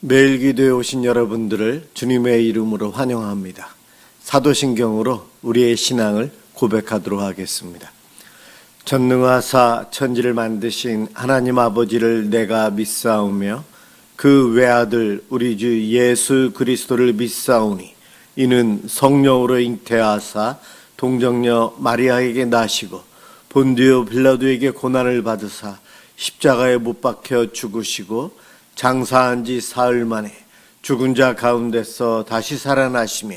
매일 기도에 오신 여러분들을 주님의 이름으로 환영합니다. 사도신경으로 우리의 신앙을 고백하도록 하겠습니다. 전능하사 천지를 만드신 하나님 아버지를 내가 믿사오며 그 외아들 우리 주 예수 그리스도를 믿사오니 이는 성령으로 잉태하사 동정녀 마리아에게 나시고 본디오 빌라도에게 고난을 받으사 십자가에 못 박혀 죽으시고 장사한 지 사흘 만에 죽은 자 가운데서 다시 살아나시며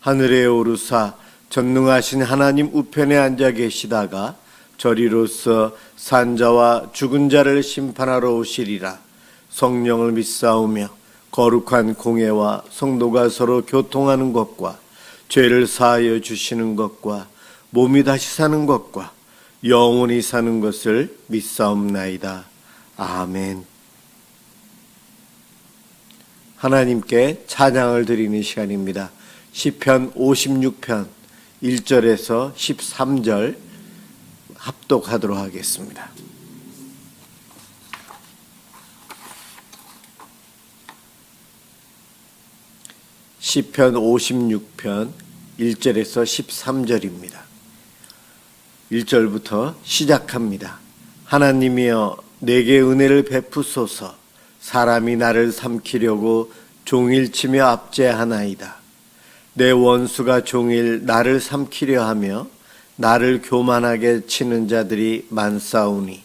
하늘에 오르사 전능하신 하나님 우편에 앉아 계시다가 저리로서 산자와 죽은 자를 심판하러 오시리라. 성령을 믿사오며 거룩한 공회와 성도가 서로 교통하는 것과 죄를 사하여 주시는 것과 몸이 다시 사는 것과 영원히 사는 것을 믿사옵나이다. 아멘. 하나님께 찬양을 드리는 시간입니다. 시편 56편 1절에서 13절 합독하도록 하겠습니다. 시편 56편 1절에서 13절입니다. 1절부터 시작합니다. 하나님이여 내게 은혜를 베푸소서. 사람이 나를 삼키려고 종일 치며 압제하나이다. 내 원수가 종일 나를 삼키려 하며 나를 교만하게 치는 자들이 많사오니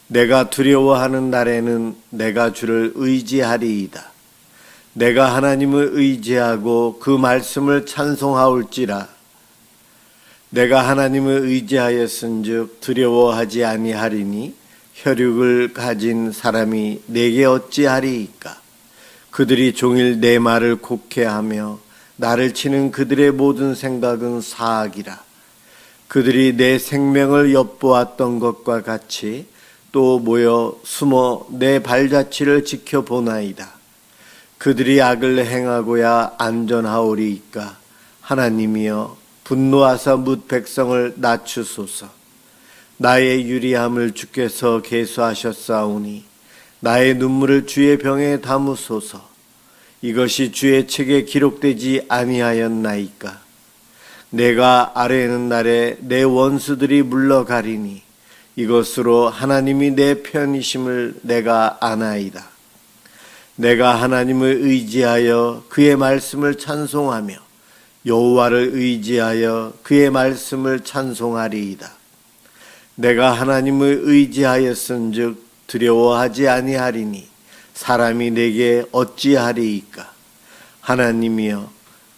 내가 두려워하는 날에는 내가 주를 의지하리이다. 내가 하나님을 의지하고 그 말씀을 찬송하올지라. 내가 하나님을 의지하였은즉 두려워하지 아니하리니 혈육을 가진 사람이 내게 어찌하리이까. 그들이 종일 내 말을 곡해하며 나를 치는 그들의 모든 생각은 사악이라. 그들이 내 생명을 엿보았던 것과 같이 또 모여 숨어 내 발자취를 지켜보나이다. 그들이 악을 행하고야 안전하오리이까. 하나님이여 분노하사 뭇 백성을 낮추소서. 나의 유리함을 주께서 계수하셨사오니 나의 눈물을 주의 병에 담으소서. 이것이 주의 책에 기록되지 아니하였나이까. 내가 아뢰는 날에 내 원수들이 물러가리니 이것으로 하나님이 내 편이심을 내가 아나이다. 내가 하나님을 의지하여 그의 말씀을 찬송하며 여호와를 의지하여 그의 말씀을 찬송하리이다. 내가 하나님을 의지하였은즉 두려워하지 아니하리니 사람이 내게 어찌하리이까. 하나님이여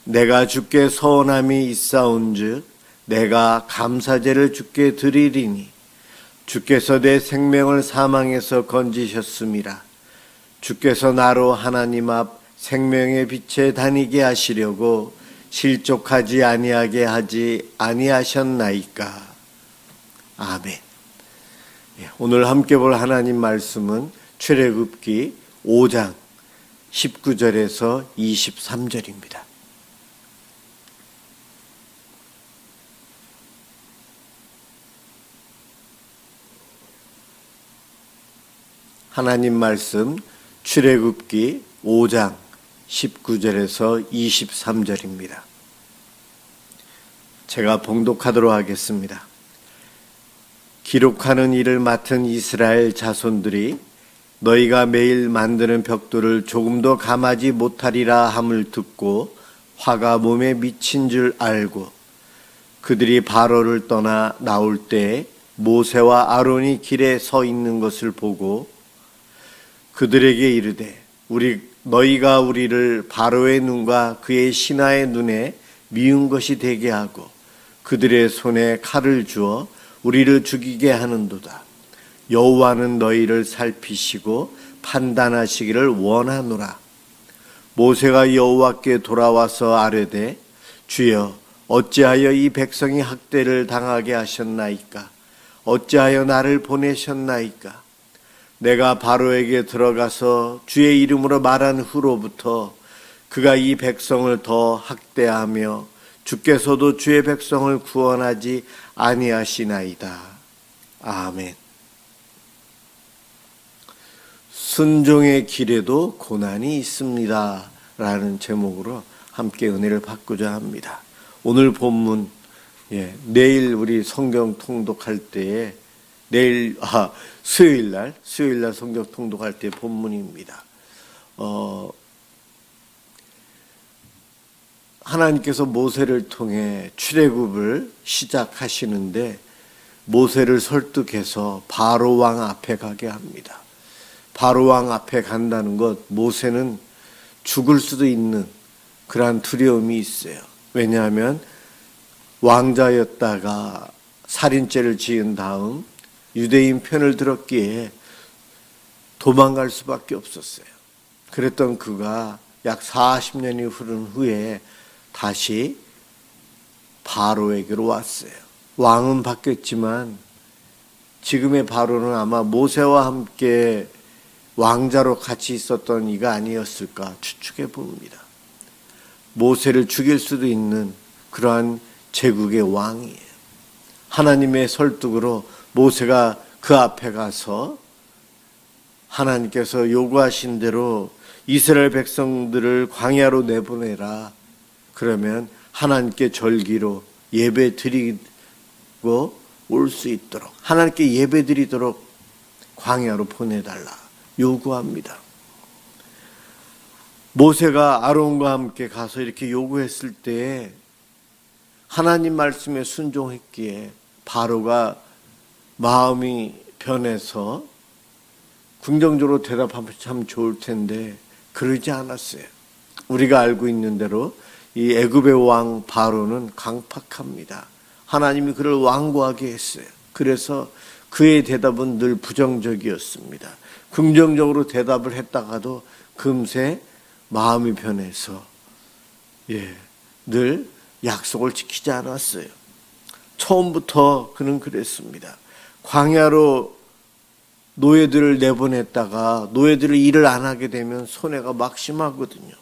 내가 주께 서원함이 있사온즉 내가 감사제를 주께 드리리니 주께서 내 생명을 사망에서 건지셨음이라. 주께서 나로 하나님 앞 생명의 빛에 다니게 하시려고 실족하지 아니하게 하지 아니하셨나이까. 아멘. 오늘 함께 볼 하나님 말씀은 출애굽기 5장 19절에서 23절입니다. 하나님 말씀 출애굽기 5장 19절에서 23절입니다. 제가 봉독하도록 하겠습니다. 기록하는 일을 맡은 이스라엘 자손들이 너희가 매일 만드는 벽돌을 조금도 감하지 못하리라 함을 듣고 화가 몸에 미친 줄 알고 그들이 바로를 떠나 나올 때 모세와 아론이 길에 서 있는 것을 보고 그들에게 이르되 너희가 우리를 바로의 눈과 그의 신하의 눈에 미운 것이 되게 하고 그들의 손에 칼을 주어 우리를 죽이게 하는도다. 여호와는 너희를 살피시고 판단하시기를 원하노라. 모세가 여호와께 돌아와서 아뢰되 주여 어찌하여 이 백성이 학대를 당하게 하셨나이까. 어찌하여 나를 보내셨나이까. 내가 바로에게 들어가서 주의 이름으로 말한 후로부터 그가 이 백성을 더 학대하며 주께서도 주의 백성을 구원하지 아니하시나이다. 아멘. 순종의 길에도 고난이 있습니다 라는 제목으로 함께 은혜를 받고자 합니다. 오늘 본문, 내일 우리 성경 통독할 때에 수요일날 성경 통독할 때 본문입니다. 하나님께서 모세를 통해 출애굽을 시작하시는데 모세를 설득해서 바로 왕 앞에 가게 합니다. 바로 왕 앞에 간다는 것, 모세는 죽을 수도 있는 그러한 두려움이 있어요. 왜냐하면 왕자였다가 살인죄를 지은 다음 유대인 편을 들었기에 도망갈 수밖에 없었어요. 그랬던 그가 약 40년이 흐른 후에 다시 바로에게로 왔어요. 왕은 바뀌었지만 지금의 바로는 아마 모세와 함께 왕자로 같이 있었던 이가 아니었을까 추측해 봅니다. 모세를 죽일 수도 있는 그러한 제국의 왕이에요. 하나님의 설득으로 모세가 그 앞에 가서 하나님께서 요구하신 대로 이스라엘 백성들을 광야로 내보내라. 그러면 하나님께 절기로 예배 드리고 올 수 있도록, 하나님께 예배 드리도록 광야로 보내달라 요구합니다. 모세가 아론과 함께 가서 이렇게 요구했을 때 하나님 말씀에 순종했기에 바로가 마음이 변해서 긍정적으로 대답하면 참 좋을 텐데 그러지 않았어요. 우리가 알고 있는 대로 이 애굽의 왕 바로는 강팍합니다. 하나님이 그를 완고하게 했어요. 그래서 그의 대답은 늘 부정적이었습니다. 긍정적으로 대답을 했다가도 금세 마음이 변해서 늘 약속을 지키지 않았어요. 처음부터 그는 그랬습니다. 광야로 노예들을 내보냈다가 노예들이 일을 안 하게 되면 손해가 막심하거든요.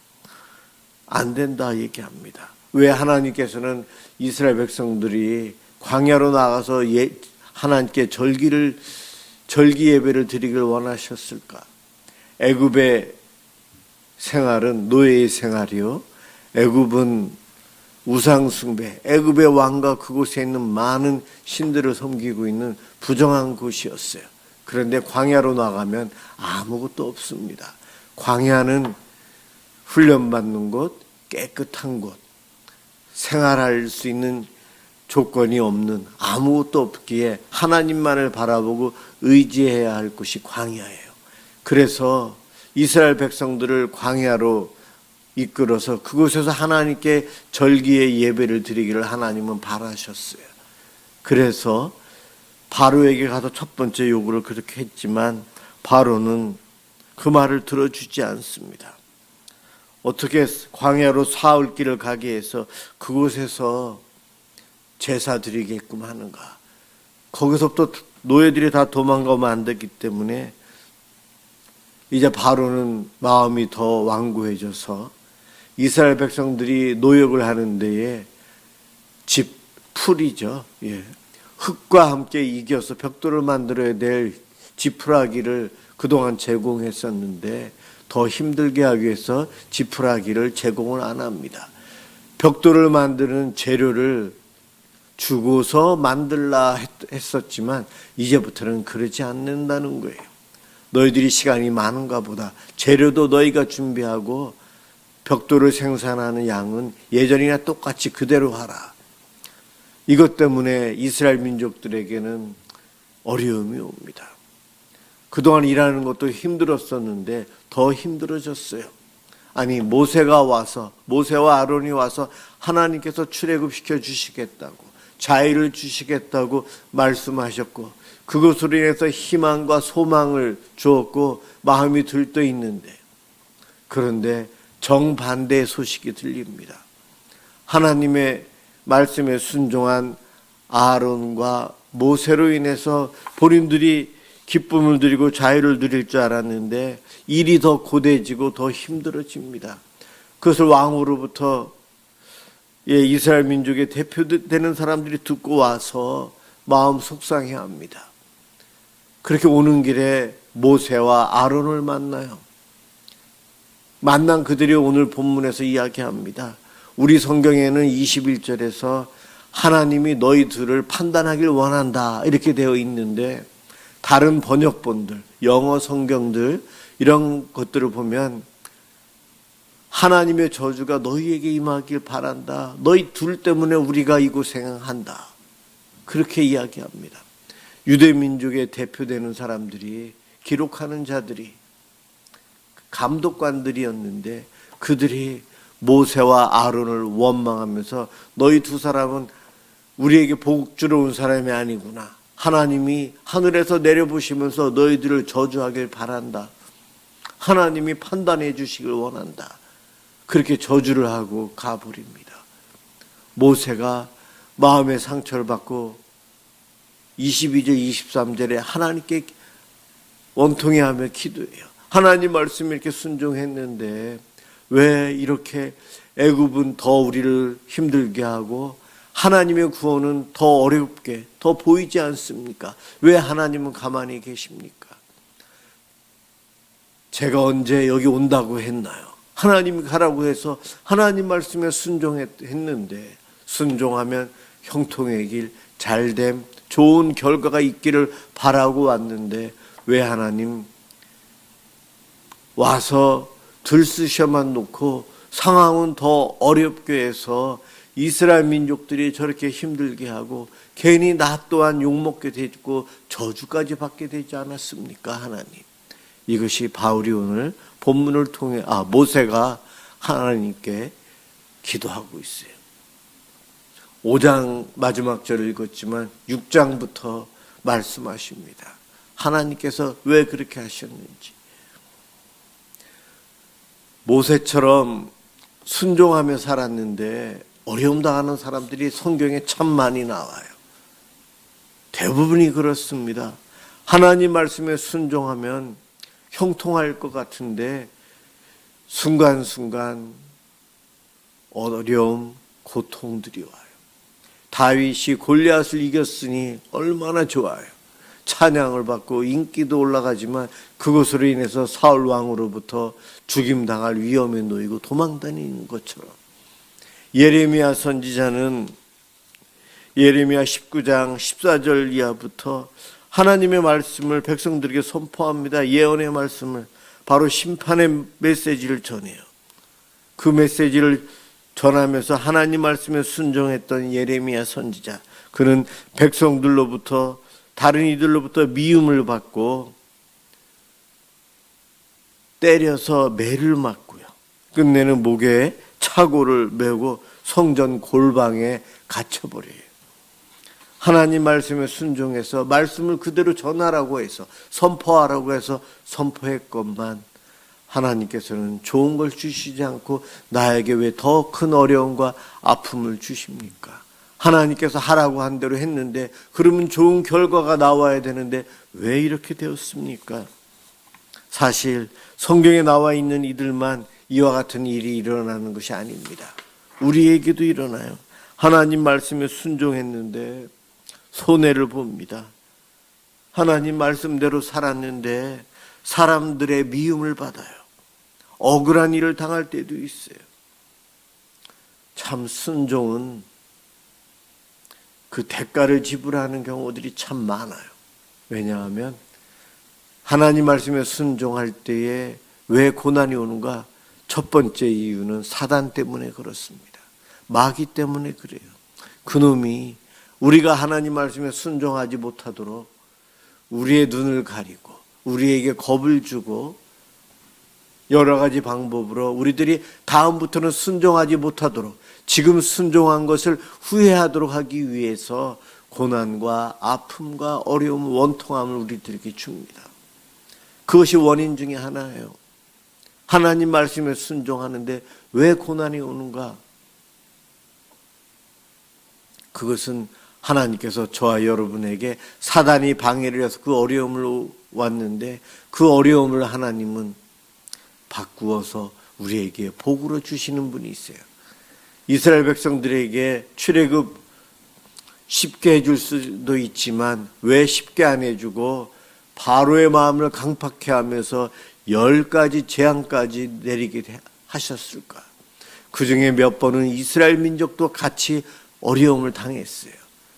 안 된다 얘기합니다. 왜 하나님께서는 이스라엘 백성들이 광야로 나가서 하나님께 절기 예배를 드리길 원하셨을까? 애굽의 생활은 노예의 생활이요. 애굽은 우상 숭배, 애굽의 왕과 그곳에 있는 많은 신들을 섬기고 있는 부정한 곳이었어요. 그런데 광야로 나가면 아무것도 없습니다. 광야는 훈련받는 곳, 깨끗한 곳, 생활할 수 있는 조건이 없는, 아무것도 없기에 하나님만을 바라보고 의지해야 할 곳이 광야예요. 그래서 이스라엘 백성들을 광야로 이끌어서 그곳에서 하나님께 절기의 예배를 드리기를 하나님은 바라셨어요. 그래서 바로에게 가서 첫 번째 요구를 그렇게 했지만 바로는 그 말을 들어주지 않습니다. 어떻게 광야로 사흘 길을 가게 해서 그곳에서 제사 드리게끔 하는가? 거기서부터 노예들이 다 도망가면 안 되기 때문에 이제 바로는 마음이 더 완고해져서 이스라엘 백성들이 노역을 하는 데에 풀이죠. 흙과 함께 이겨서 벽돌을 만들어야 될 지푸라기를 그동안 제공했었는데 더 힘들게 하기 위해서 지푸라기를 제공을 안 합니다. 벽돌을 만드는 재료를 주고서 만들라 했었지만 이제부터는 그러지 않는다는 거예요. 너희들이 시간이 많은가 보다. 재료도 너희가 준비하고 벽돌을 생산하는 양은 예전이나 똑같이 그대로 하라. 이것 때문에 이스라엘 민족들에게는 어려움이 옵니다. 그동안 일하는 것도 힘들었었는데 더 힘들어졌어요. 아니 모세와 아론이 와서 하나님께서 출애굽시켜 주시겠다고, 자유를 주시겠다고 말씀하셨고 그것으로 인해서 희망과 소망을 주었고 마음이 들떠 있는데, 그런데 정반대의 소식이 들립니다. 하나님의 말씀에 순종한 아론과 모세로 인해서 본인들이 기쁨을 누리고 자유를 누릴 줄 알았는데 일이 더 고되지고 더 힘들어집니다. 그것을 왕으로부터 이스라엘 민족의 대표되는 사람들이 듣고 와서 마음 속상해합니다. 그렇게 오는 길에 모세와 아론을 만나요. 만난 그들이 오늘 본문에서 이야기합니다. 우리 성경에는 21절에서 하나님이 너희들을 판단하길 원한다 이렇게 되어 있는데, 다른 번역본들, 영어 성경들 이런 것들을 보면 하나님의 저주가 너희에게 임하길 바란다, 너희 둘 때문에 우리가 이 고생한다, 그렇게 이야기합니다. 유대민족의 대표되는 사람들이, 기록하는 자들이 감독관들이었는데 그들이 모세와 아론을 원망하면서 너희 두 사람은 우리에게 복 주러 온 사람이 아니구나, 하나님이 하늘에서 내려보시면서 너희들을 저주하길 바란다, 하나님이 판단해 주시길 원한다, 그렇게 저주를 하고 가버립니다. 모세가 마음의 상처를 받고 22절 23절에 하나님께 원통해하며 기도해요. 하나님 말씀에 이렇게 순종했는데 왜 이렇게 애굽은 더 우리를 힘들게 하고 하나님의 구원은 더 어렵게, 더 보이지 않습니까? 왜 하나님은 가만히 계십니까? 제가 언제 여기 온다고 했나요? 하나님이 가라고 해서 하나님 말씀에 순종했는데, 순종하면 형통의 길, 잘됨, 좋은 결과가 있기를 바라고 왔는데 왜 하나님 와서 들쑤셔만 놓고 상황은 더 어렵게 해서 이스라엘 민족들이 저렇게 힘들게 하고 괜히 나 또한 욕먹게 되고 저주까지 받게 되지 않았습니까? 하나님, 이것이 바울이 오늘 본문을 통해 모세가 하나님께 기도하고 있어요. 5장 마지막 절을 읽었지만 6장부터 말씀하십니다. 하나님께서 왜 그렇게 하셨는지. 모세처럼 순종하며 살았는데 어려움 당하는 사람들이 성경에 참 많이 나와요. 대부분이 그렇습니다. 하나님 말씀에 순종하면 형통할 것 같은데 순간순간 어려움, 고통들이 와요. 다윗이 골리앗을 이겼으니 얼마나 좋아요. 찬양을 받고 인기도 올라가지만 그것으로 인해서 사울 왕으로부터 죽임당할 위험에 놓이고 도망다니는 것처럼, 예레미야 선지자는 예레미야 19장 14절 이하부터 하나님의 말씀을 백성들에게 선포합니다. 예언의 말씀을, 바로 심판의 메시지를 전해요. 그 메시지를 전하면서 하나님 말씀에 순종했던 예레미야 선지자, 그는 백성들로부터, 다른 이들로부터 미움을 받고 때려서 매를 맞고요, 끝내는 목에 차고를 메고 성전 골방에 갇혀버려요. 하나님 말씀에 순종해서 말씀을 그대로 전하라고 해서, 선포하라고 해서 선포했건만 하나님께서는 좋은 걸 주시지 않고 나에게 왜 더 큰 어려움과 아픔을 주십니까? 하나님께서 하라고 한 대로 했는데, 그러면 좋은 결과가 나와야 되는데 왜 이렇게 되었습니까? 사실 성경에 나와 있는 이들만 이와 같은 일이 일어나는 것이 아닙니다. 우리에게도 일어나요. 하나님 말씀에 순종했는데 손해를 봅니다. 하나님 말씀대로 살았는데 사람들의 미움을 받아요. 억울한 일을 당할 때도 있어요. 참 순종은 그 대가를 지불하는 경우들이 참 많아요. 왜냐하면 하나님 말씀에 순종할 때에 왜 고난이 오는가? 첫 번째 이유는 사단 때문에 그렇습니다. 마귀 때문에 그래요. 그놈이 우리가 하나님 말씀에 순종하지 못하도록 우리의 눈을 가리고 우리에게 겁을 주고 여러 가지 방법으로 우리들이 다음부터는 순종하지 못하도록, 지금 순종한 것을 후회하도록 하기 위해서 고난과 아픔과 어려움, 원통함을 우리들에게 줍니다. 그것이 원인 중에 하나예요. 하나님 말씀에 순종하는데 왜 고난이 오는가? 그것은 하나님께서 저와 여러분에게 사단이 방해를 해서 그 어려움을 왔는데, 그 어려움을 하나님은 바꾸어서 우리에게 복으로 주시는 분이 있어요. 이스라엘 백성들에게 출애굽 쉽게 해줄 수도 있지만 왜 쉽게 안 해주고 바로의 마음을 강팍해 하면서 10가지 재앙까지 내리게 하셨을까? 그 중에 몇 번은 이스라엘 민족도 같이 어려움을 당했어요.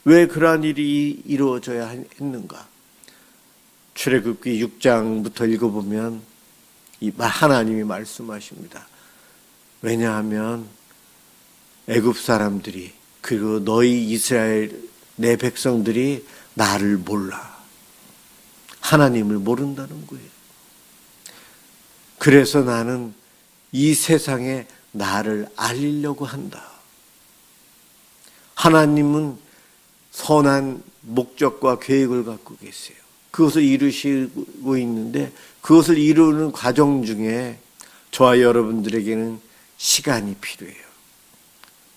왜 그러한 일이 이루어져야 했는가? 출애굽기 6장부터 읽어보면 하나님이 말씀하십니다. 왜냐하면 애굽 사람들이 그리고 너희 이스라엘 내 백성들이 나를 몰라. 하나님을 모른다는 거예요. 그래서 나는 이 세상에 나를 알리려고 한다. 하나님은 선한 목적과 계획을 갖고 계세요. 그것을 이루시고 있는데 그것을 이루는 과정 중에 저와 여러분들에게는 시간이 필요해요.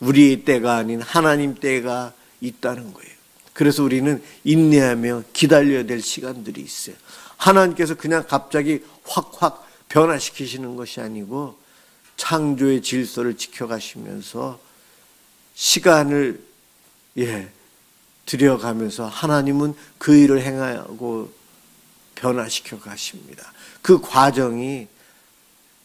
우리의 때가 아닌 하나님 때가 있다는 거예요. 그래서 우리는 인내하며 기다려야 될 시간들이 있어요. 하나님께서 그냥 갑자기 확 변화시키시는 것이 아니고 창조의 질서를 지켜가시면서 시간을 들여가면서 하나님은 그 일을 행하고 변화시켜 가십니다. 그 과정이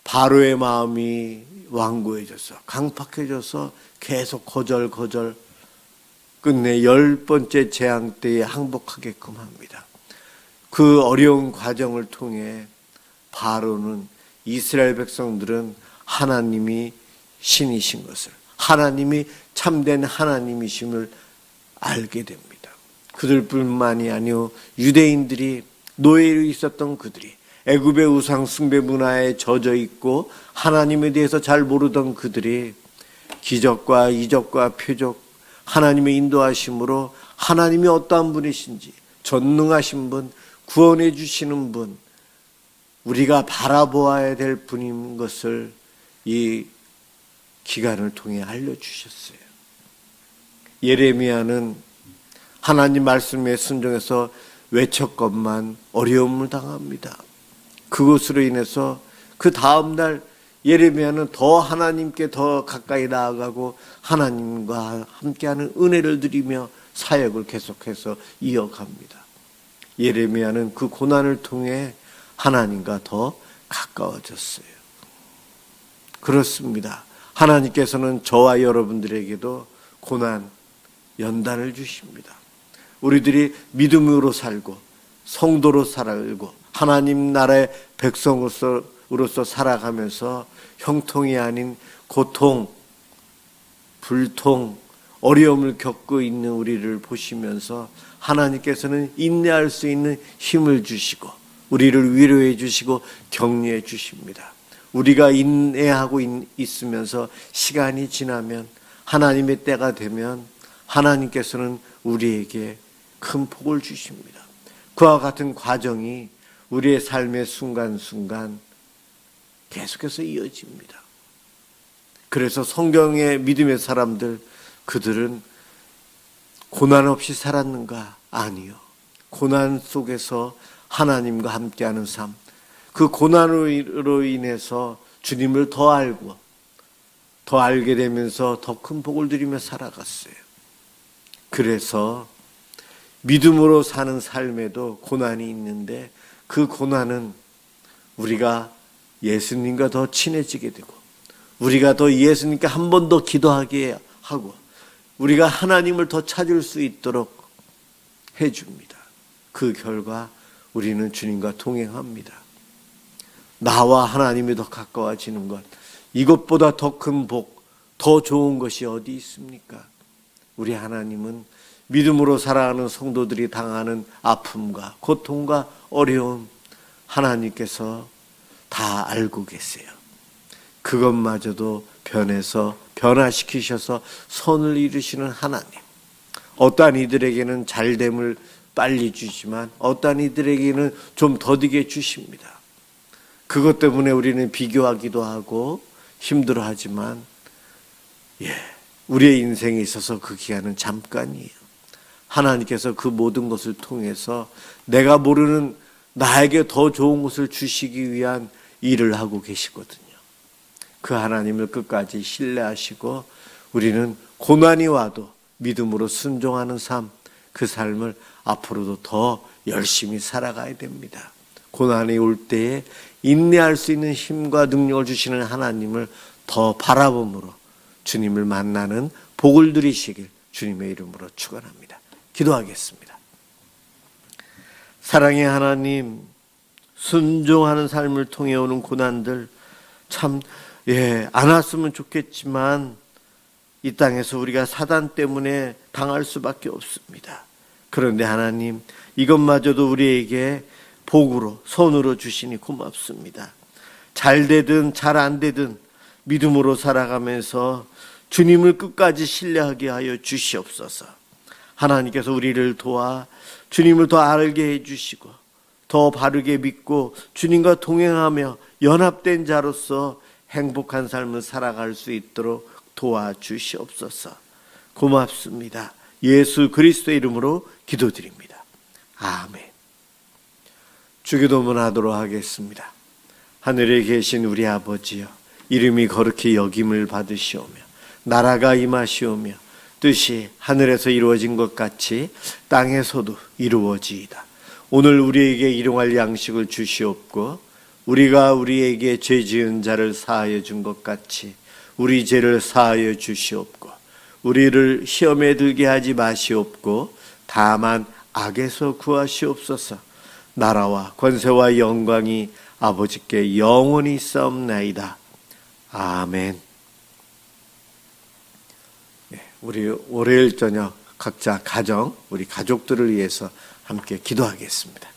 바로의 마음이 완고해져서 강팍해져서 계속 거절 끝내 10번째 재앙 때에 항복하게끔 합니다. 그 어려운 과정을 통해 바로는 이스라엘 백성들은 하나님이 신이신 것을, 하나님이 참된 하나님이심을 알게 됩니다. 그들뿐만이 아니요 유대인들이 노예로 있었던 그들이 애굽의 우상 숭배 문화에 젖어 있고 하나님에 대해서 잘 모르던 그들이 기적과 이적과 표적 하나님의 인도하심으로 하나님이 어떠한 분이신지 전능하신 분, 구원해 주시는 분, 우리가 바라보아야 될 분인 것을 이 기간을 통해 알려주셨어요. 예레미야는 하나님 말씀에 순종해서 외쳤건만 어려움을 당합니다. 그것으로 인해서 그 다음날 예레미야는 더 하나님께 더 가까이 나아가고 하나님과 함께하는 은혜를 드리며 사역을 계속해서 이어갑니다. 예레미야는 그 고난을 통해 하나님과 더 가까워졌어요. 그렇습니다. 하나님께서는 저와 여러분들에게도 고난, 연단을 주십니다. 우리들이 믿음으로 살고 성도로 살고 하나님 나라의 백성으로서 살아가면서 형통이 아닌 고통, 불통, 어려움을 겪고 있는 우리를 보시면서 하나님께서는 인내할 수 있는 힘을 주시고 우리를 위로해 주시고 격려해 주십니다. 우리가 인내하고 있으면서 시간이 지나면 하나님의 때가 되면 하나님께서는 우리에게 큰 복을 주십니다. 그와 같은 과정이 우리의 삶의 순간순간 계속해서 이어집니다. 그래서 성경의 믿음의 사람들, 그들은 고난 없이 살았는가? 아니요. 고난 속에서 하나님과 함께하는 삶, 그 고난으로 인해서 주님을 더 알고 더 알게 되면서 더 큰 복을 누리며 살아갔어요. 그래서 믿음으로 사는 삶에도 고난이 있는데 그 고난은 우리가 예수님과 더 친해지게 되고 우리가 더 예수님께 한 번 더 기도하게 하고 우리가 하나님을 더 찾을 수 있도록 해줍니다. 그 결과 우리는 주님과 동행합니다. 나와 하나님이 더 가까워지는 것, 이것보다 더 큰 복, 더 좋은 것이 어디 있습니까? 우리 하나님은 믿음으로 살아가는 성도들이 당하는 아픔과 고통과 어려움 하나님께서 다 알고 계세요. 그것마저도 변화시키셔서 선을 이루시는 하나님. 어떠한 이들에게는 잘됨을 빨리 주지만 어떠한 이들에게는 좀 더디게 주십니다. 그것 때문에 우리는 비교하기도 하고 힘들어하지만 우리의 인생에 있어서 그 기간은 잠깐이에요. 하나님께서 그 모든 것을 통해서 내가 모르는 나에게 더 좋은 것을 주시기 위한 일을 하고 계시거든요. 그 하나님을 끝까지 신뢰하시고 우리는 고난이 와도 믿음으로 순종하는 삶, 그 삶을 앞으로도 더 열심히 살아가야 됩니다. 고난이 올 때에 인내할 수 있는 힘과 능력을 주시는 하나님을 더 바라봄으로 주님을 만나는 복을 누리시길 주님의 이름으로 축원합니다. 기도하겠습니다. 사랑의 하나님, 순종하는 삶을 통해 오는 고난들 참 안 왔으면 좋겠지만 이 땅에서 우리가 사단 때문에 당할 수밖에 없습니다. 그런데 하나님, 이것마저도 우리에게 복으로 선으로 주시니 고맙습니다. 잘 되든 잘 안 되든 믿음으로 살아가면서 주님을 끝까지 신뢰하게 하여 주시옵소서. 하나님께서 우리를 도와 주님을 더 알게 해주시고 더 바르게 믿고 주님과 동행하며 연합된 자로서 행복한 삶을 살아갈 수 있도록 도와주시옵소서. 고맙습니다. 예수 그리스도의 이름으로 기도드립니다. 아멘. 주기도문 하도록 하겠습니다. 하늘에 계신 우리 아버지여, 이름이 거룩히 여김을 받으시오며 나라가 임하시오며 뜻이 하늘에서 이루어진 것 같이 땅에서도 이루어지이다. 오늘 우리에게 일용할 양식을 주시옵고 우리가 우리에게 죄 지은 자를 사하여 준 것 같이 우리 죄를 사하여 주시옵고 우리를 시험에 들게 하지 마시옵고 다만 악에서 구하시옵소서. 나라와 권세와 영광이 아버지께 영원히 있사옵나이다. 아멘. 우리 월요일 저녁 각자 가정, 우리 가족들을 위해서 함께 기도하겠습니다.